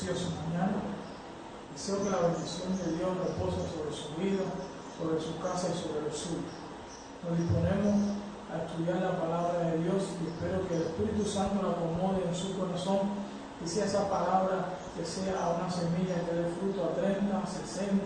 preciosa mañana. Deseo que la bendición de Dios repose sobre su vida, sobre su casa y sobre los suyos. Nos disponemos a estudiar la palabra de Dios y espero que el Espíritu Santo la acomode en su corazón y sea esa palabra que sea una semilla que dé fruto a 30, 60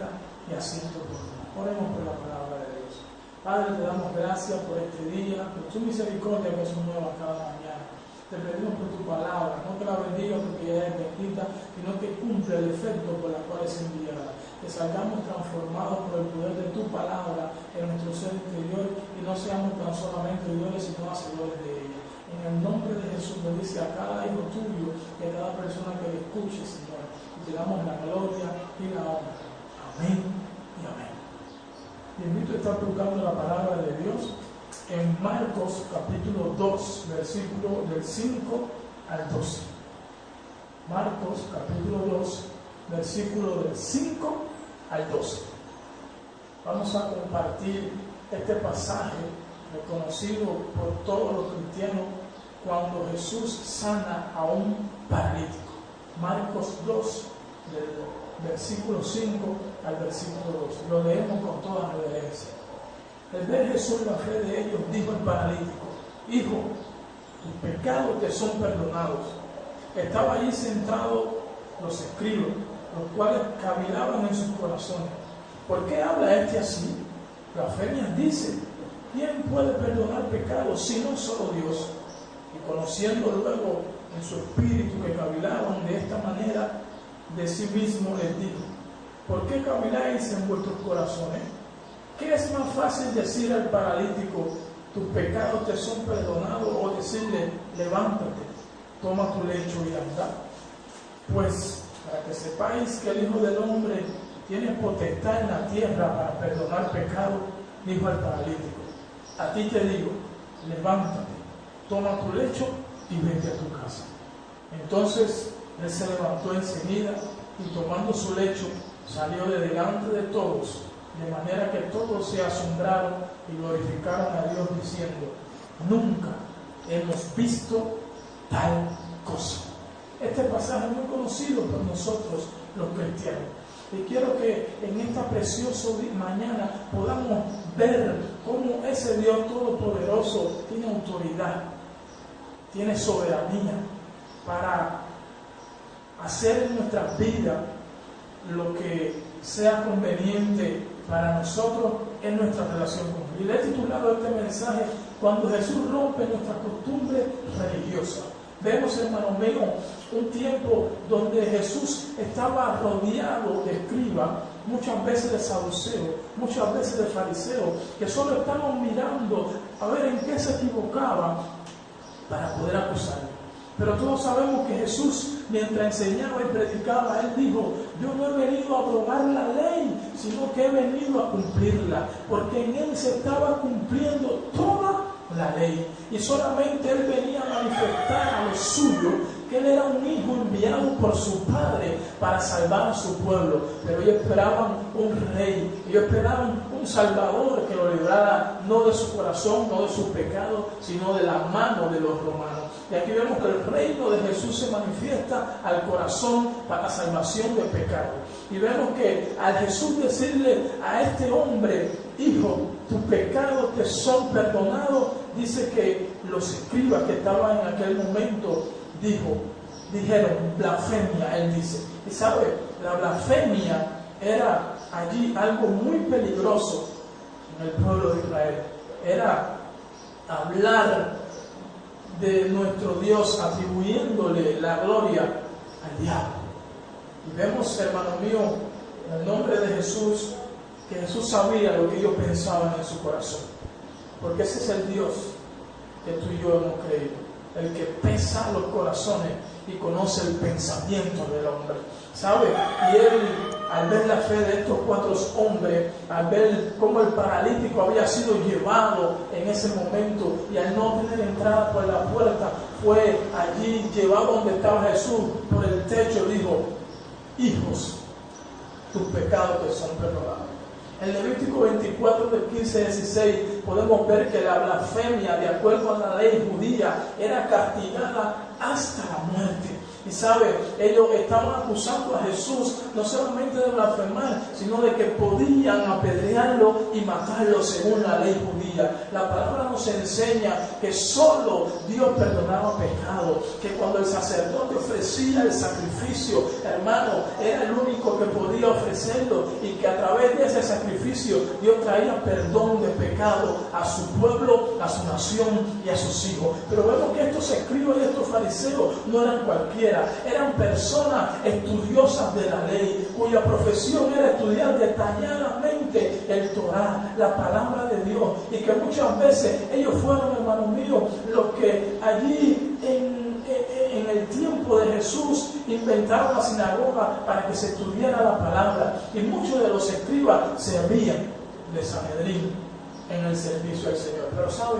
y a 100 por uno. Oremos por la palabra de Dios. Padre, te damos gracias por este día, por tu misericordia que son nuevas cada mañana. Te pedimos por tu palabra, no que la bendiga porque ella es bendita, sino que cumple el efecto por el cual es enviada. Que salgamos transformados por el poder de tu palabra en nuestro ser interior y no seamos tan solamente oidores, sino hacedores de ella. En el nombre de Jesús bendice a cada hijo tuyo y a cada persona que le escuche, Señor. Y te damos la gloria y la honra. Amén y amén. Te invito a estar buscando la palabra de Dios en Marcos capítulo 2, versículo del 5 al 12. Marcos capítulo 2, versículo del 5 al 12. Vamos a compartir este pasaje reconocido por todos los cristianos cuando Jesús sana a un paralítico. Marcos 2, del versículo 5 al versículo 12. Lo leemos con toda reverencia. Al ver Jesús la fe de ellos, dijo el paralítico: Hijo, tus pecados te son perdonados. Estaba allí sentados los escribas, los cuales cavilaban en sus corazones. ¿Por qué habla este así? Blasfemias dice: ¿quién puede perdonar pecados sino solo Dios? Y conociendo luego en su espíritu que cavilaban de esta manera, de sí mismo les dijo: ¿por qué caviláis en vuestros corazones? ¿Qué es más fácil decir al paralítico: tus pecados te son perdonados, o decirle: levántate, toma tu lecho y anda? Pues para que sepáis que el Hijo del Hombre tiene potestad en la tierra para perdonar pecados, dijo al paralítico: a ti te digo, levántate, toma tu lecho y vete a tu casa. Entonces él se levantó enseguida y tomando su lecho salió de delante de todos, de manera que todos se asombraron y glorificaron a Dios diciendo: nunca hemos visto tal cosa. Este pasaje es muy conocido por nosotros los cristianos. Y quiero que en esta preciosa mañana podamos ver cómo ese Dios todopoderoso tiene autoridad, tiene soberanía para hacer en nuestras vidas lo que sea conveniente para nosotros en nuestra relación con Él. Y le he titulado este mensaje: cuando Jesús rompe nuestra costumbre religiosa. Vemos, hermano mío, un tiempo donde Jesús estaba rodeado de escribas, muchas veces de saduceos, muchas veces de fariseos, que solo estaban mirando a ver en qué se equivocaban para poder acusarlo. Pero todos sabemos que Jesús, mientras enseñaba y predicaba, Él dijo: yo no he venido a abrogar la ley, sino que he venido a cumplirla, porque en Él se estaba cumpliendo toda la ley. Y solamente Él venía a manifestar a los suyos que Él era un hijo enviado por su Padre para salvar a su pueblo. Pero ellos esperaban un rey, ellos esperaban un Salvador que lo librara no de su corazón, no de sus pecados, sino de la mano de los romanos. Y aquí vemos que el reino de Jesús se manifiesta al corazón para la salvación del pecado. Y vemos que al Jesús decirle a este hombre: hijo, tus pecados te son perdonados, dice que los escribas que estaban en aquel momento dijeron blasfemia, él dice. Y sabe, la blasfemia era allí algo muy peligroso en el pueblo de Israel. Era hablar de nuestro Dios atribuyéndole la gloria al diablo. Y vemos, hermano mío, en el nombre de Jesús, que Jesús sabía lo que ellos pensaban en su corazón, porque ese es el Dios que tú y yo hemos creído, el que pesa los corazones y conoce el pensamiento del hombre, ¿sabe? Y él, al ver la fe de estos 4 hombres, al ver cómo el paralítico había sido llevado en ese momento y al no tener entrada por la puerta, fue allí llevado donde estaba Jesús por el techo, dijo: hijos, tus pecados te son perdonados. En Levítico 24, del 15 al 16, podemos ver que la blasfemia, de acuerdo a la ley judía, era castigada hasta la muerte. Y sabe, ellos estaban acusando a Jesús no solamente de blasfemar, sino de que podían apedrearlo y matarlo según la ley judía. La palabra nos enseña que solo Dios perdonaba pecados, que cuando el sacerdote ofrecía el sacrificio, hermano, era el único que podía ofrecerlo, y que a través de ese sacrificio Dios traía perdón de pecado a su pueblo, a su nación y a sus hijos. Pero vemos que estos escribas y estos fariseos no eran cualquiera, eran personas estudiosas de la ley, cuya profesión era estudiar detalladamente el Torá, la palabra de Dios, y que muchas veces ellos fueron, hermanos míos, los que allí en el tiempo de Jesús inventaron la sinagoga para que se estudiara la palabra, y muchos de los escribas servían de Sanedrín en el servicio al Señor. Pero ¿sabe?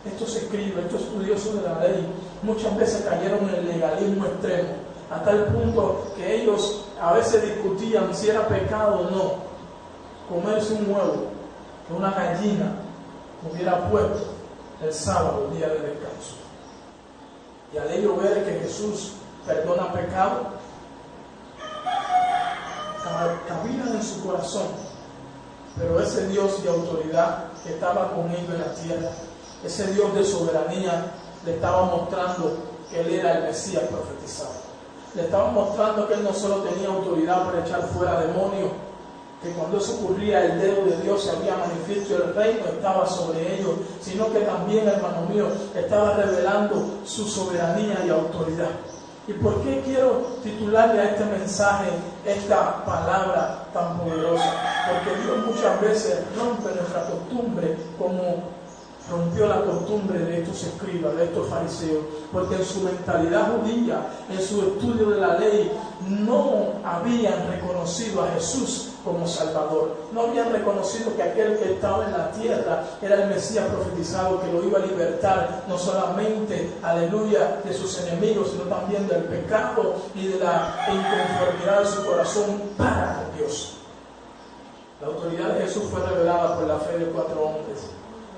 Estos escribas, estos estudiosos de la ley, muchas veces cayeron en el legalismo extremo, a tal punto que ellos a veces discutían si era pecado o no comerse un huevo que una gallina hubiera puesto el sábado, el día de descanso. Y al ellos ver que Jesús perdona pecado, caminan en su corazón, pero ese Dios de autoridad que estaba con ellos en la tierra, ese Dios de soberanía, le estaba mostrando que Él era el Mesías profetizado. Le estaba mostrando que Él no solo tenía autoridad para echar fuera demonios, que cuando eso ocurría el dedo de Dios se había manifiesto, el reino estaba sobre ellos, sino que también, hermano mío, estaba revelando su soberanía y autoridad. ¿Y por qué quiero titularle a este mensaje esta palabra tan poderosa? Porque Dios muchas veces rompe nuestra costumbre, como rompió la costumbre de estos escribas, de estos fariseos, porque en su mentalidad judía, en su estudio de la ley, no habían reconocido a Jesús como Salvador, no habían reconocido que aquel que estaba en la tierra era el Mesías profetizado, que lo iba a libertar no solamente, aleluya, de sus enemigos, sino también del pecado y de la inconformidad de su corazón para con Dios. La autoridad de Jesús fue revelada por la fe de 4 hombres.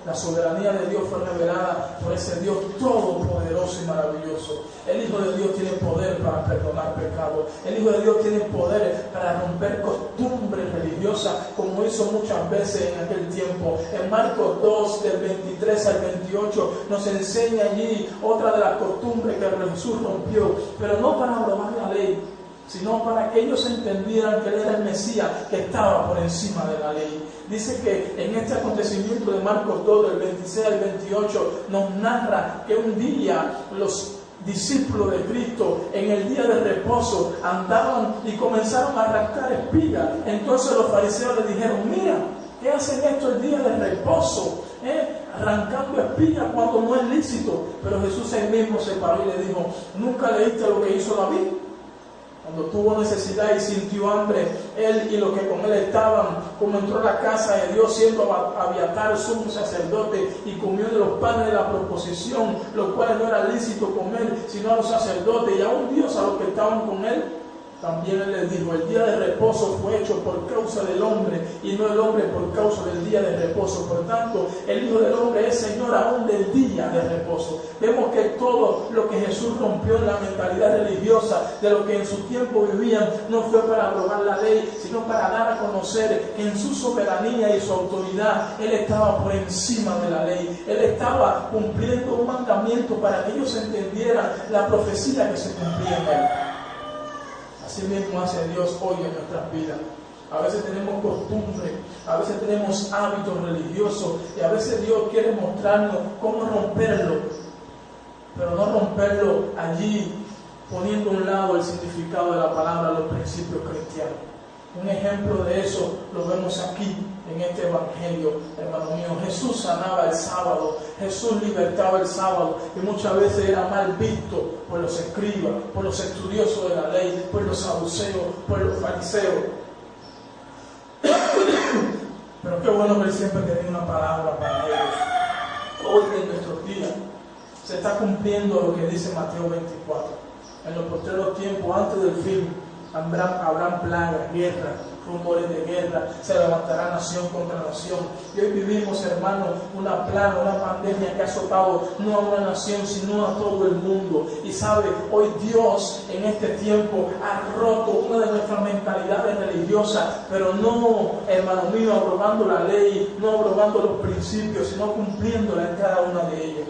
La soberanía de Dios fue revelada por ese Dios todopoderoso y maravilloso. El Hijo de Dios tiene poder para perdonar pecados. El Hijo de Dios tiene poder para romper costumbres religiosas, como hizo muchas veces en aquel tiempo. En Marcos 2, del 23 al 28, nos enseña allí otra de las costumbres que Jesús rompió, pero no para abrogar la ley, sino para que ellos entendieran que Él era el Mesías que estaba por encima de la ley. Dice que en este acontecimiento de Marcos 2, del 26 al 28, nos narra que un día los discípulos de Cristo, en el día de reposo, andaban y comenzaron a arrancar espigas. Entonces los fariseos le dijeron: mira, ¿qué hacen esto el día de reposo? Arrancando espigas cuando no es lícito. Pero Jesús él mismo se paró y le dijo: ¿nunca leíste lo que hizo David? Cuando tuvo necesidad y sintió hambre, él y los que con él estaban, como entró a la casa de Dios siendo Abiatar sumo sacerdote, y comió de los panes de la proposición, los cuales no era lícito comer sino a los sacerdotes, y aún Dios a los que estaban con él. También él les dijo: el día de reposo fue hecho por causa del hombre, y no el hombre por causa del día de reposo. Por tanto, el Hijo del Hombre es Señor aún del día de reposo. Vemos que todo lo que Jesús rompió en la mentalidad religiosa de lo que en su tiempo vivían, no fue para abrogar la ley, sino para dar a conocer que en su soberanía y su autoridad Él estaba por encima de la ley. Él estaba cumpliendo un mandamiento para que ellos entendieran la profecía que se cumplía en Él. Así mismo hace Dios hoy en nuestras vidas. A veces tenemos costumbres, a veces tenemos hábitos religiosos, y a veces Dios quiere mostrarnos cómo romperlo, pero no romperlo allí poniendo a un lado el significado de la palabra, los principios cristianos. Un ejemplo de eso lo vemos aquí en este evangelio, hermano mío. Jesús sanaba el sábado, Jesús libertaba el sábado, y muchas veces era mal visto por los escribas, por los estudiosos de la ley, por los saduceos, por los fariseos. Pero qué bueno que Él siempre tenía una palabra para ellos. Hoy en nuestros días se está cumpliendo lo que dice Mateo 24. En los postreros tiempos, antes del fin, habrán plagas, guerra, rumores de guerra, se levantará nación contra nación. Y hoy vivimos, hermano, una plaga, una pandemia que ha azotado no a una nación, sino a todo el mundo. Y sabe, hoy Dios en este tiempo ha roto una de nuestras mentalidades religiosas, pero no, hermano mío, abrogando la ley, no abrogando los principios, sino cumpliéndola en cada una de ellas.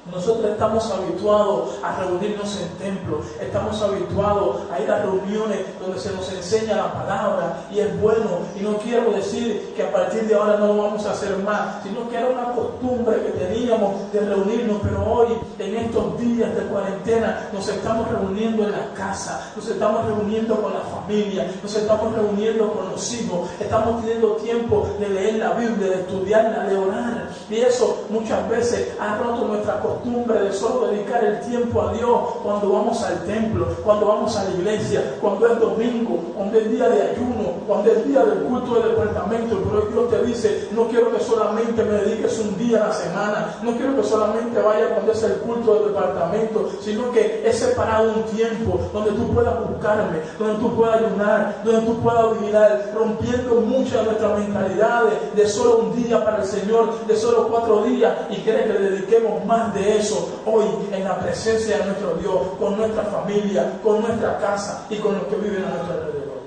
Nosotros estamos habituados a reunirnos en templos, estamos habituados a ir a reuniones donde se nos enseña la palabra y es bueno. Y no quiero decir que a partir de ahora no lo vamos a hacer más, sino que era una costumbre que teníamos de reunirnos, pero hoy, en estos días de cuarentena, nos estamos reuniendo en la casa, nos estamos reuniendo con la familia, nos estamos reuniendo con los hijos, estamos teniendo tiempo de leer la Biblia, de estudiarla, de orar. Y eso muchas veces ha roto nuestra costumbre de solo dedicar el tiempo a Dios cuando vamos al templo, cuando vamos a la iglesia, cuando es domingo, cuando es día de ayuno, cuando es día del culto del departamento. Pero hoy Dios te dice, no quiero que solamente me dediques un día a la semana, no quiero que solamente vaya cuando es el culto del departamento, sino que he separado un tiempo donde tú puedas buscarme, donde tú puedas ayunar, donde tú puedas vigilar, rompiendo muchas de nuestras mentalidades de solo un día para el Señor, de solo 4 días, y quiere que le dediquemos más de eso hoy en la presencia de nuestro Dios, con nuestra familia, con nuestra casa y con los que viven a nuestro alrededor.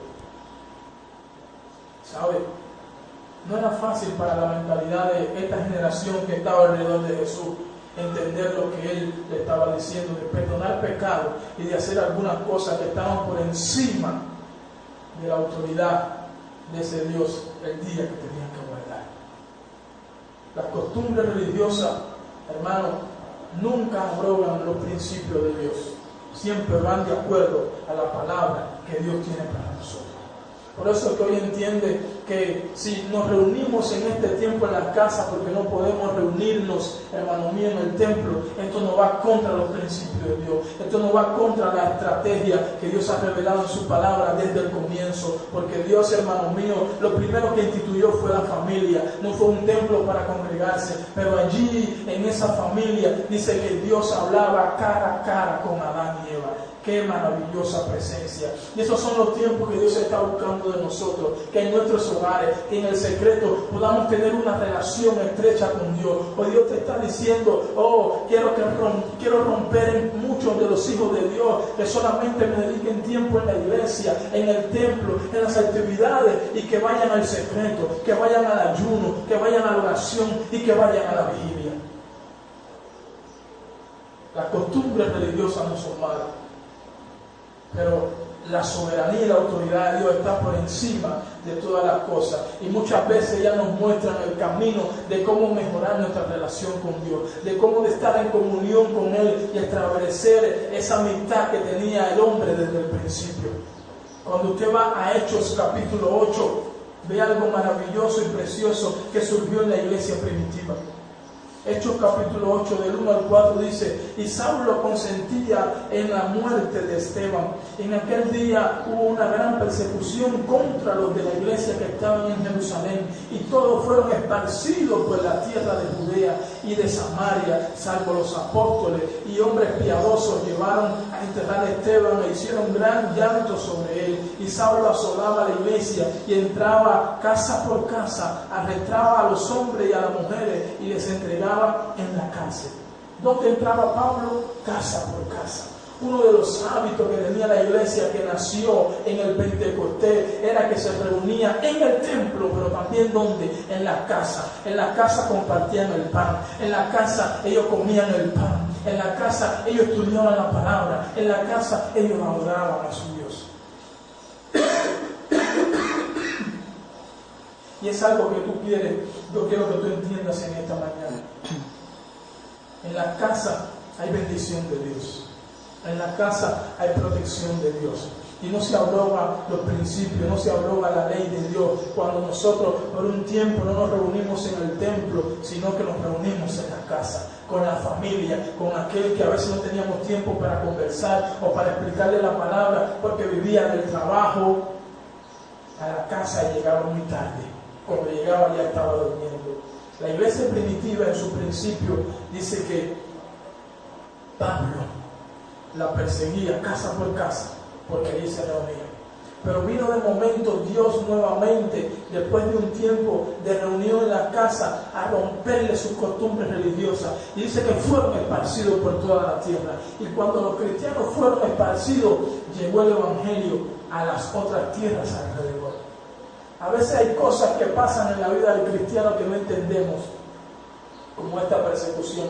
¿Sabe? No era fácil para la mentalidad de esta generación que estaba alrededor de Jesús entender lo que Él le estaba diciendo, de perdonar pecados y de hacer algunas cosas que estaban por encima de la autoridad de ese Dios el día que tenían que guardar. Las costumbres religiosas, hermano, nunca abrogan los principios de Dios. Siempre van de acuerdo a la palabra que Dios tiene para nosotros. Por eso es que hoy entiende que si nos reunimos en este tiempo en la casa porque no podemos reunirnos, hermano mío, en el templo, esto no va contra los principios de Dios. Esto no va contra la estrategia que Dios ha revelado en su palabra desde el comienzo. Porque Dios, hermano mío, lo primero que instituyó fue la familia. No fue un templo para congregarse, pero allí, en esa familia, dice que Dios hablaba cara a cara con Adán y Eva. Qué maravillosa presencia. Y esos son los tiempos que Dios está buscando de nosotros, que en nuestros hogares, que en el secreto podamos tener una relación estrecha con Dios. Hoy Dios te está diciendo, quiero romper en muchos de los hijos de Dios que solamente me dediquen tiempo en la iglesia, en el templo, en las actividades, y que vayan al secreto, que vayan al ayuno, que vayan a la oración y que vayan a la vigilia. Las costumbres religiosas no son malas, pero la soberanía y la autoridad de Dios está por encima de todas las cosas. Y muchas veces ya nos muestran el camino de cómo mejorar nuestra relación con Dios, de cómo estar en comunión con Él y establecer esa amistad que tenía el hombre desde el principio. Cuando usted va a Hechos capítulo 8, ve algo maravilloso y precioso que surgió en la iglesia primitiva. Hechos capítulo 8 del 1 al 4 dice: y Saulo consentía en la muerte de Esteban. En aquel día hubo una gran persecución contra los de la iglesia que estaban en Jerusalén, y todos fueron esparcidos por la tierra de Judea y de Samaria, salvo los apóstoles y hombres piadosos llevaron a enterrar a Esteban e hicieron gran llanto sobre él. Y Saulo asolaba la iglesia y entraba casa por casa, arrestaba a los hombres y a las mujeres y les entregaba en la cárcel. ¿Dónde entraba Pablo? Casa por casa. Uno de los hábitos que tenía la iglesia que nació en el Pentecostés era que se reunía en el templo, pero también ¿dónde? En la casa. En la casa compartían el pan. En la casa ellos comían el pan. En la casa ellos estudiaban la palabra. En la casa ellos adoraban a su Dios. Y es algo que tú quieres, yo quiero que tú entiendas en esta mañana. En la casa hay bendición de Dios. En la casa hay protección de Dios. Y no se abroga los principios, no se abroga la ley de Dios cuando nosotros por un tiempo no nos reunimos en el templo, sino que nos reunimos en la casa, con la familia, con aquel que a veces no teníamos tiempo para conversar o para explicarle la palabra porque vivía del trabajo a la casa y llegaba muy tarde. Cuando llegaba ya estaba durmiendo. La iglesia primitiva en su principio dice que Pablo la perseguía casa por casa porque allí se reunían. Pero vino de momento Dios nuevamente, después de un tiempo de reunión en la casa, a romperle sus costumbres religiosas. Y dice que fueron esparcidos por toda la tierra. Y cuando los cristianos fueron esparcidos, llegó el Evangelio a las otras tierras alrededor. A veces hay cosas que pasan en la vida del cristiano que no entendemos, como esta persecución,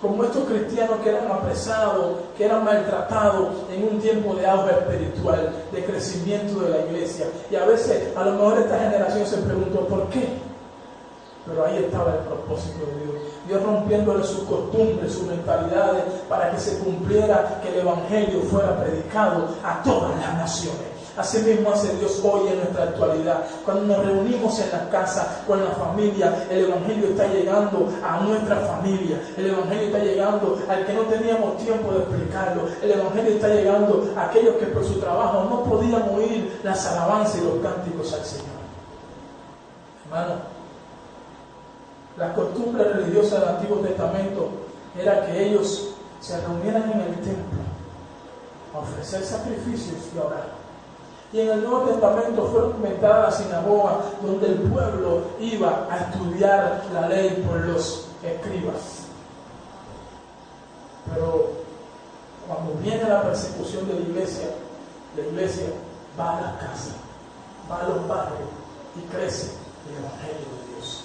como estos cristianos que eran apresados, que eran maltratados en un tiempo de auge espiritual, de crecimiento de la iglesia. Y a veces, a lo mejor esta generación se preguntó, ¿por qué? Pero ahí estaba el propósito de Dios. Dios rompiéndole sus costumbres, sus mentalidades, para que se cumpliera que el Evangelio fuera predicado a todas las naciones. Así mismo hace Dios hoy en nuestra actualidad. Cuando nos reunimos en la casa, con la familia, el Evangelio está llegando a nuestra familia. El Evangelio está llegando al que no teníamos tiempo de explicarlo. El Evangelio está llegando a aquellos que por su trabajo no podían oír las alabanzas y los cánticos al Señor. Hermano, las costumbres religiosas del Antiguo Testamento era que ellos se reunieran en el templo a ofrecer sacrificios y a orar. Y en el Nuevo Testamento fueron inventadas las sinagogas donde el pueblo iba a estudiar la ley por los escribas. Pero cuando viene la persecución de la iglesia va a la casa, va a los barrios y crece el Evangelio de Dios.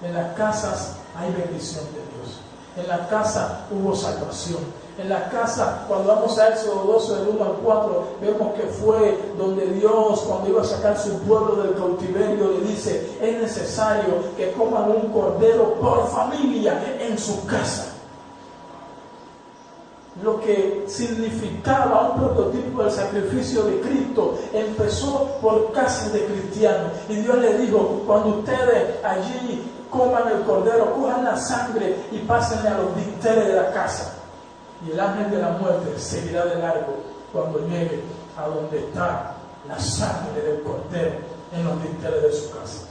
En las casas hay bendición de Dios. En la casa hubo salvación. En la casa, cuando vamos a Éxodo 12, del 1 al 4, vemos que fue donde Dios, cuando iba a sacar su pueblo del cautiverio, le dice, es necesario que coman un cordero por familia en su casa. Lo que significaba un prototipo del sacrificio de Cristo empezó por casas de cristianos. Y Dios le dijo, cuando ustedes allí coman el cordero, cojan la sangre y pásenle a los dinteles de la casa. Y el ángel de la muerte seguirá de largo cuando llegue a donde está la sangre del cordero en los dinteles de su casa.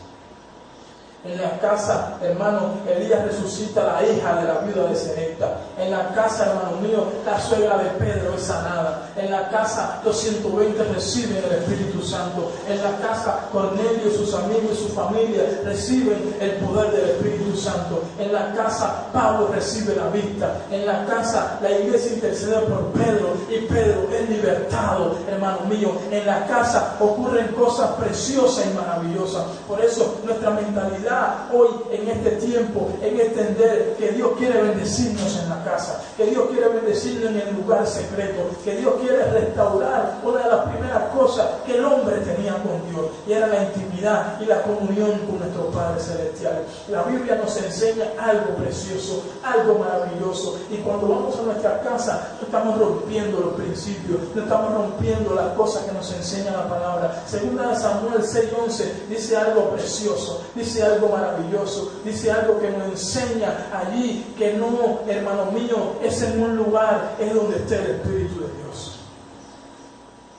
En la casa, hermano, Elías resucita a la hija de la viuda de Sarepta. En la casa, hermano mío, la suegra de Pedro es sanada. En la casa, los 120 reciben el Espíritu Santo. En la casa, Cornelio, sus amigos y su familia reciben el poder del Espíritu Santo. En la casa, Pablo recibe la vista. En la casa, la iglesia intercede por Pedro y Pedro es libertado, hermano mío. En la casa ocurren cosas preciosas y maravillosas. Por eso, nuestra mentalidad hoy, en este tiempo, en entender que Dios quiere bendecirnos en la casa, que Dios quiere bendecirnos en el lugar secreto, que Dios quiere restaurar una de las primeras cosas que el hombre tenía con Dios, y era la intimidad y la comunión con nuestro Padre Celestial. La Biblia nos enseña algo precioso, algo maravilloso, y cuando vamos a nuestra casa no estamos rompiendo los principios, no estamos rompiendo las cosas que nos enseña la palabra. Segunda de Samuel 6:11 dice algo precioso, dice algo maravilloso, dice algo que nos enseña allí que no, hermano mío, es en un lugar, es donde esté el Espíritu de Dios.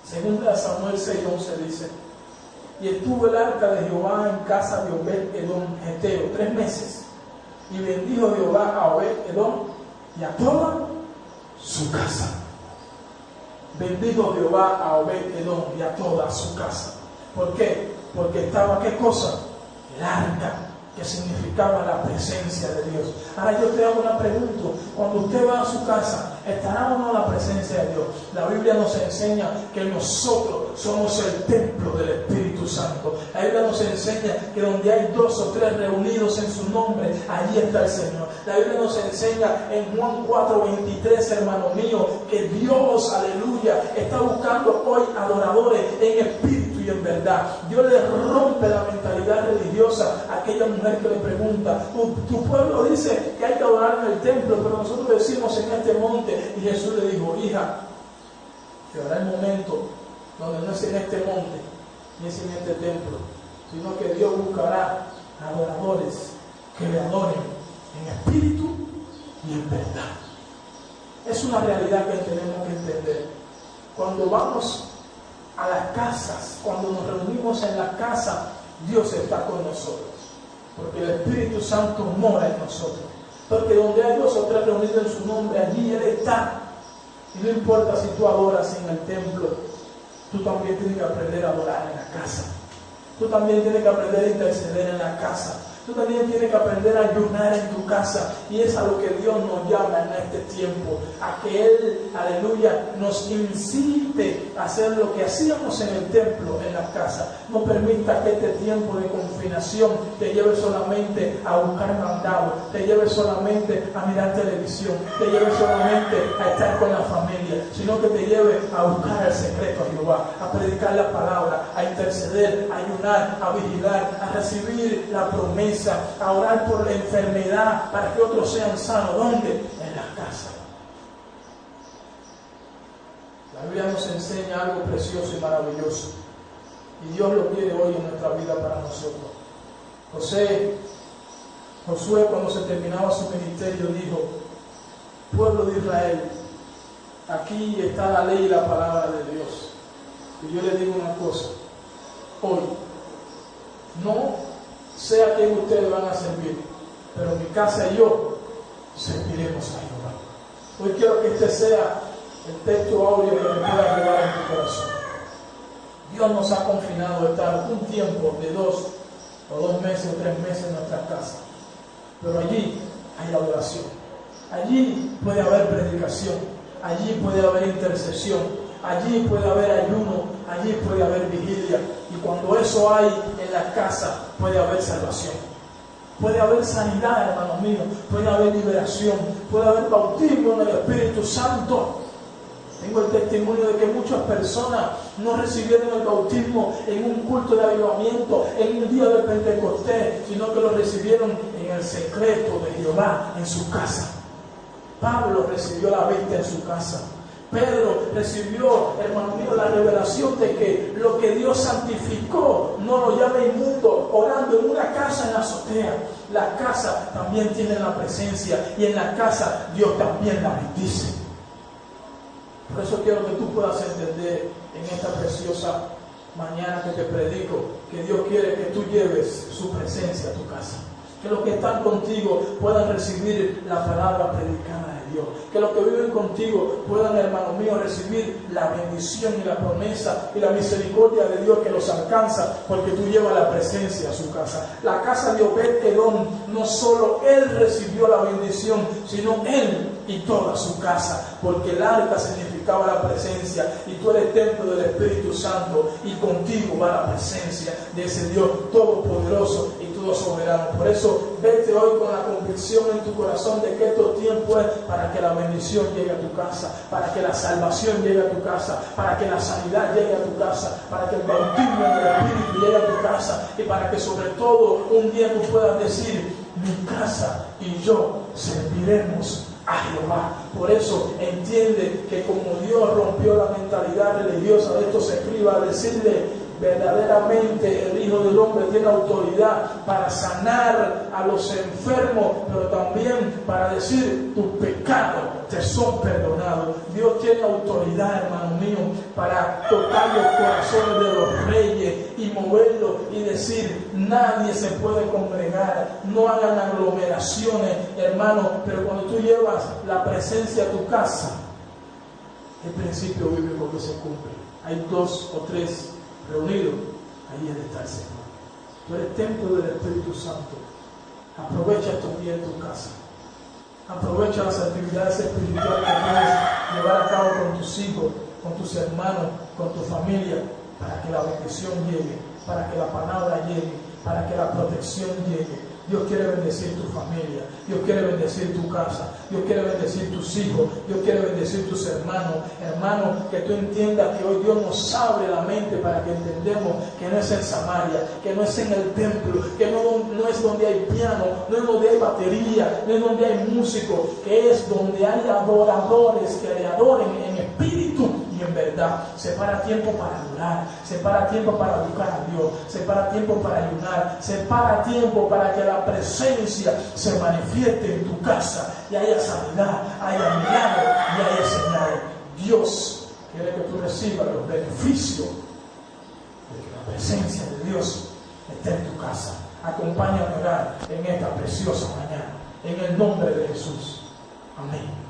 Segunda de Samuel 6:11 dice, y estuvo el arca de Jehová en casa de Obed-Edom Geteo 3 meses, y bendijo Jehová a Obed-Edom y a toda su casa. Bendijo Jehová a Obed-Edom y a toda su casa. ¿Por qué? Porque estaba, ¿qué cosa? El arca, que significaba la presencia de Dios. Ahora yo te hago una pregunta. Cuando usted va a su casa, ¿estará o no la presencia de Dios? La Biblia nos enseña que nosotros somos el templo del Espíritu Santo. La Biblia nos enseña que donde hay 2 o 3 reunidos en su nombre, allí está el Señor. La Biblia nos enseña en Juan 4:23, hermano mío, que Dios, aleluya, está buscando hoy adoradores en espíritu y en verdad. Dios le rompe la mentalidad religiosa a aquella mujer que le pregunta, tu pueblo dice que hay que adorar en el templo, pero nosotros decimos en este monte. Y Jesús le dijo, hija, llegará el momento donde no es en este monte ni es en este templo, sino que Dios buscará adoradores que le adoren en espíritu y en verdad. Es una realidad que tenemos que entender. Cuando vamos a las casas, cuando nos reunimos en la casa, Dios está con nosotros, porque el Espíritu Santo mora en nosotros. Porque donde hay 2 o 3 reunidos en su nombre, allí Él está. Y no importa si tú adoras en el templo tú también tienes que aprender a adorar en la casa. Tú también tienes que aprender a interceder en la casa. Tú también tienes que aprender a ayunar en tu casa. Y es a lo que Dios nos llama en este tiempo. A que Él, aleluya, nos incite a hacer lo que hacíamos en el templo, en la casa. No permita que este tiempo de confinación te lleve solamente a buscar mandado, te lleve solamente a mirar televisión, te lleve solamente a estar con la familia, sino que te lleve a buscar el secreto a Jehová, a predicar la palabra, a interceder, a ayunar, a vigilar, a recibir la promesa, a orar por la enfermedad para que otros sean sanos. ¿Dónde? En la casa. La Biblia nos enseña algo precioso y maravilloso, y Dios lo quiere hoy en nuestra vida para nosotros. Josué, cuando se terminaba su ministerio, dijo: pueblo de Israel, aquí está la ley y la palabra de Dios. Y yo les digo una cosa: hoy, no sé a quién ustedes van a servir, pero mi casa y yo serviremos a Jehová. Hoy quiero que este sea el texto áureo que te pueda llevar en tu corazón. Dios nos ha confinado a estar un tiempo de 2 o 2 meses o 3 meses en nuestras casas, pero allí hay adoración, allí puede haber predicación, allí puede haber intercesión, allí puede haber ayuno, allí puede haber vigilia. Y cuando eso hay en la casa, puede haber salvación, puede haber sanidad, hermanos míos, puede haber liberación, puede haber bautismo en el Espíritu Santo. Tengo el testimonio de que muchas personas no recibieron el bautismo en un culto de avivamiento, en un día de Pentecostés, sino que lo recibieron en el secreto de Jehová, en su casa. Pablo recibió la vista en su casa. Pedro recibió, hermano mío, la revelación de que lo que Dios santificó no lo llame inmundo, orando en una casa en la azotea. La casa también tiene la presencia, y en la casa Dios también la bendice. Por eso quiero que tú puedas entender en esta preciosa mañana que te predico, que Dios quiere que tú lleves su presencia a tu casa. Que los que están contigo puedan recibir la palabra predicada de Dios. Que los que viven contigo puedan, hermano mío, recibir la bendición y la promesa y la misericordia de Dios que los alcanza, porque tú llevas la presencia a su casa. La casa de Obed-Edom, no solo él recibió la bendición, sino él y toda su casa, porque el arca significaba la presencia, y tú eres templo del Espíritu Santo, y contigo va la presencia de ese Dios todopoderoso y todo soberano. Por eso vete hoy con la convicción en tu corazón de que estos tiempos es para que la bendición llegue a tu casa, para que la salvación llegue a tu casa, para que la sanidad llegue a tu casa, para que el bautismo del Espíritu llegue a tu casa, y para que sobre todo un día tú puedas decir: mi casa y yo serviremos a Jehová. Por eso entiende que como Dios rompió la mentalidad religiosa de estos escribas, a decirle: verdaderamente el Hijo del Hombre tiene autoridad para sanar a los enfermos, pero también para decir: tus pecados te son perdonados. Dios tiene autoridad, hermano mío, para tocar los corazones de los reyes y moverlos y decir: nadie se puede congregar, no hagan aglomeraciones, hermano. Pero cuando tú llevas la presencia a tu casa, el principio bíblico que se cumple: hay 2 o 3 reunidos, ahí está el Señor. Tú eres templo del Espíritu Santo. Aprovecha estos días en tu casa. Aprovecha las actividades espirituales que puedes llevar a cabo con tus hijos, con tus hermanos, con tu familia, para que la bendición llegue, para que la palabra llegue, para que la protección llegue. Dios quiere bendecir tu familia, Dios quiere bendecir tu casa, Dios quiere bendecir tus hijos, Dios quiere bendecir tus hermanos. Hermano, que tú entiendas que hoy Dios nos abre la mente para que entendamos que no es en Samaria, que no es en el templo, que no es donde hay piano, no es donde hay batería, no es donde hay músicos, que es donde hay adoradores que le adoren en espíritu y en verdad. Separa tiempo para adorar, separa tiempo para buscar a Dios, separa tiempo para ayunar, separa tiempo para que la presencia se manifieste en tu casa y haya sanidad, haya milagro y haya señales. Dios quiere que tú recibas los beneficios de que la presencia de Dios esté en tu casa. Acompáñame a orar en esta preciosa mañana, en el nombre de Jesús. Amén.